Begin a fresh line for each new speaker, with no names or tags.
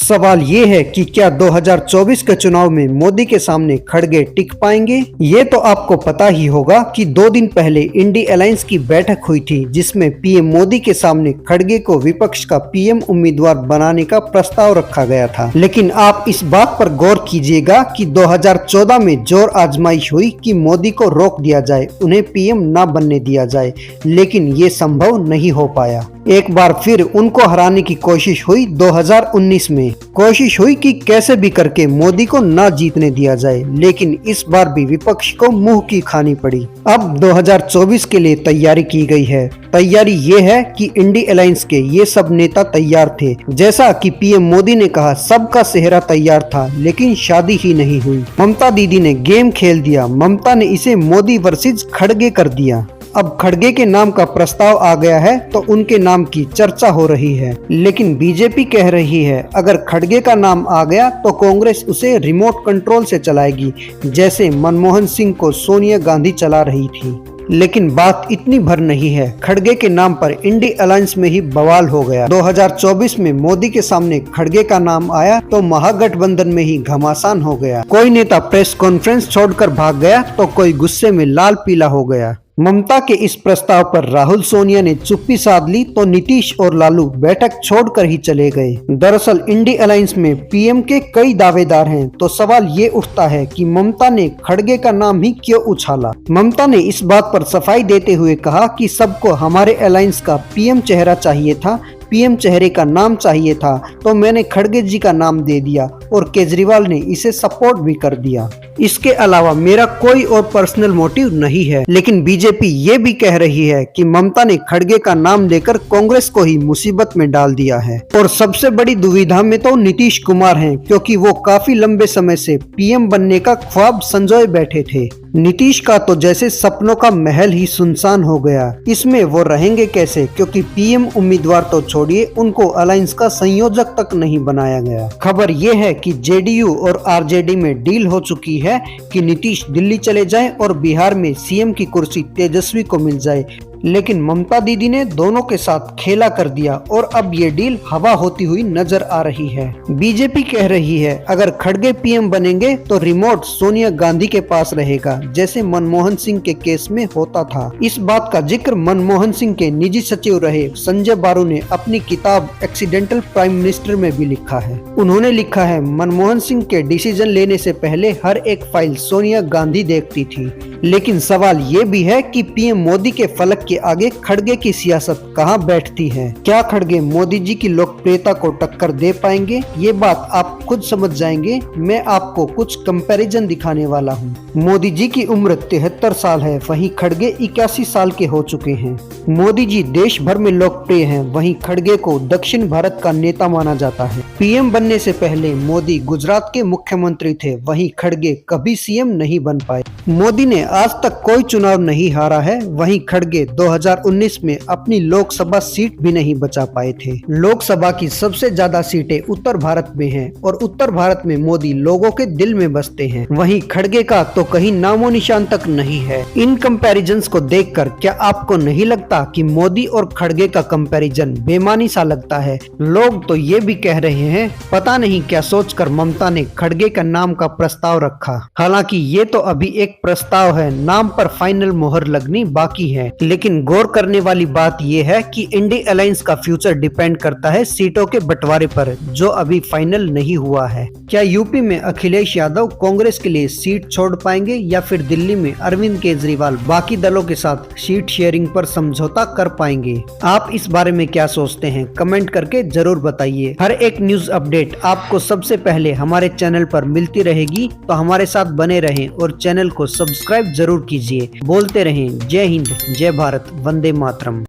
सवाल ये है कि क्या 2024 के चुनाव में मोदी के सामने खड़गे टिक पाएंगे। ये तो आपको पता ही होगा कि 2 दिन पहले इंडी अलायंस की बैठक हुई थी, जिसमें पीएम मोदी के सामने खड़गे को विपक्ष का पीएम उम्मीदवार बनाने का प्रस्ताव रखा गया था। लेकिन आप इस बात पर गौर कीजिएगा कि 2014 में जोर आजमाइश हुई कि मोदी को रोक दिया जाए, उन्हें पीएम न बनने दिया जाए, लेकिन ये संभव नहीं हो पाया। एक बार फिर उनको हराने की कोशिश हुई 2019 में। कोशिश हुई कि कैसे भी करके मोदी को न जीतने दिया जाए, लेकिन इस बार भी विपक्ष को मुंह की खानी पड़ी। अब 2024 के लिए तैयारी की गई है। तैयारी ये है कि इंडी अलायंस के ये सब नेता तैयार थे। जैसा कि पीएम मोदी ने कहा, सबका सेहरा तैयार था, लेकिन शादी ही नहीं हुई। ममता दीदी ने गेम खेल दिया। ममता ने इसे मोदी वर्सेस खड़गे कर दिया। अब खड़गे के नाम का प्रस्ताव आ गया है तो उनके नाम की चर्चा हो रही है, लेकिन बीजेपी कह रही है अगर खड़गे का नाम आ गया तो कांग्रेस उसे रिमोट कंट्रोल से चलाएगी, जैसे मनमोहन सिंह को सोनिया गांधी चला रही थी। लेकिन बात इतनी भर नहीं है। खड़गे के नाम पर इंडी अलायंस में ही बवाल हो गया। 2024 में मोदी के सामने खड़गे का नाम आया तो महागठबंधन में ही घमासान हो गया। कोई नेता प्रेस कॉन्फ्रेंस छोड़कर भाग गया तो कोई गुस्से में लाल पीला हो गया। ममता के इस प्रस्ताव पर राहुल सोनिया ने चुप्पी साध ली तो नीतीश और लालू बैठक छोड़कर ही चले गए। दरअसल इंडी अलायंस में पीएम के कई दावेदार हैं, तो सवाल ये उठता है कि ममता ने खड़गे का नाम ही क्यों उछाला। ममता ने इस बात पर सफाई देते हुए कहा कि सबको हमारे अलायंस का पीएम चेहरा चाहिए था, पीएम चेहरे का नाम चाहिए था, तो मैंने खड़गे जी का नाम दे दिया और केजरीवाल ने इसे सपोर्ट भी कर दिया। इसके अलावा मेरा कोई और पर्सनल मोटिव नहीं है। लेकिन बीजेपी ये भी कह रही है कि ममता ने खड़गे का नाम लेकर कांग्रेस को ही मुसीबत में डाल दिया है। और सबसे बड़ी दुविधा में तो नीतीश कुमार हैं, क्योंकि वो काफी लंबे समय से पीएम बनने का ख्वाब संजोए बैठे थे। नीतीश का तो जैसे सपनों का महल ही सुनसान हो गया। इसमें वो रहेंगे कैसे, क्योंकि पीएम उम्मीदवार तो छोड़िए, उनको अलायंस का संयोजक तक नहीं बनाया गया। खबर ये है कि जेडीयू और आरजेडी में डील हो चुकी है कि नीतीश दिल्ली चले जाएं और बिहार में सीएम की कुर्सी तेजस्वी को मिल जाए, लेकिन ममता दीदी ने दोनों के साथ खेला कर दिया और अब ये डील हवा होती हुई नजर आ रही है। बीजेपी कह रही है अगर खड़गे पीएम बनेंगे तो रिमोट सोनिया गांधी के पास रहेगा, जैसे मनमोहन सिंह के केस में होता था। इस बात का जिक्र मनमोहन सिंह के निजी सचिव रहे संजय बारू ने अपनी किताब एक्सीडेंटल प्राइम मिनिस्टर में भी लिखा है। उन्होंने लिखा है मनमोहन सिंह के डिसीजन लेने से पहले हर एक फाइल सोनिया गांधी देखती थी। लेकिन सवाल ये भी है कि पीएम मोदी के फलक के आगे खड़गे की सियासत कहां बैठती है। क्या खड़गे मोदी जी की लोकप्रियता को टक्कर दे पाएंगे? ये बात आप खुद समझ जाएंगे। मैं आपको कुछ कंपैरिजन दिखाने वाला हूँ। मोदी जी की उम्र 73 साल है, वहीं खड़गे 81 साल के हो चुके हैं। मोदी जी देश भर में लोकप्रिय हैं, वहीं खड़गे को दक्षिण भारत का नेता माना जाता है। पीएम बनने से पहले मोदी गुजरात के मुख्यमंत्री थे, वहीं खड़गे कभी सीएम नहीं बन पाए। मोदी ने आज तक कोई चुनाव नहीं हारा है, वहीं खड़गे 2019 में अपनी लोकसभा सीट भी नहीं बचा पाए थे। लोकसभा की सबसे ज्यादा सीटें उत्तर भारत में हैं और उत्तर भारत में मोदी लोगों के दिल में बसते हैं। वहीं खड़गे का तो कहीं नामो निशान तक नहीं है। इन कंपैरिजन्स को देखकर क्या आपको नहीं लगता कि मोदी और खड़गे का कंपैरिजन बेमानी सा लगता है? लोग तो ये भी कह रहे हैं पता नहीं क्या सोचकर ममता ने खड़गे का नाम का प्रस्ताव रखा। हालांकि ये तो अभी एक प्रस्ताव है, नाम पर फाइनल मोहर लगनी बाकी है। लेकिन गौर करने वाली बात यह है कि इंडी अलायंस का फ्यूचर डिपेंड करता है सीटों के बंटवारे पर, जो अभी फाइनल नहीं हुआ है। क्या यूपी में अखिलेश यादव कांग्रेस के लिए सीट छोड़ पाएंगे या फिर दिल्ली में अरविंद केजरीवाल बाकी दलों के साथ सीट शेयरिंग पर समझौता कर पाएंगे? आप इस बारे में क्या सोचते हैं? कमेंट करके जरूर बताइए। हर एक न्यूज अपडेट आपको सबसे पहले हमारे चैनल पर मिलती रहेगी, तो हमारे साथ बने रहें और चैनल को सब्सक्राइब जरूर कीजिए। बोलते रहें जय हिंद, जय भारत, वंदे मातरम।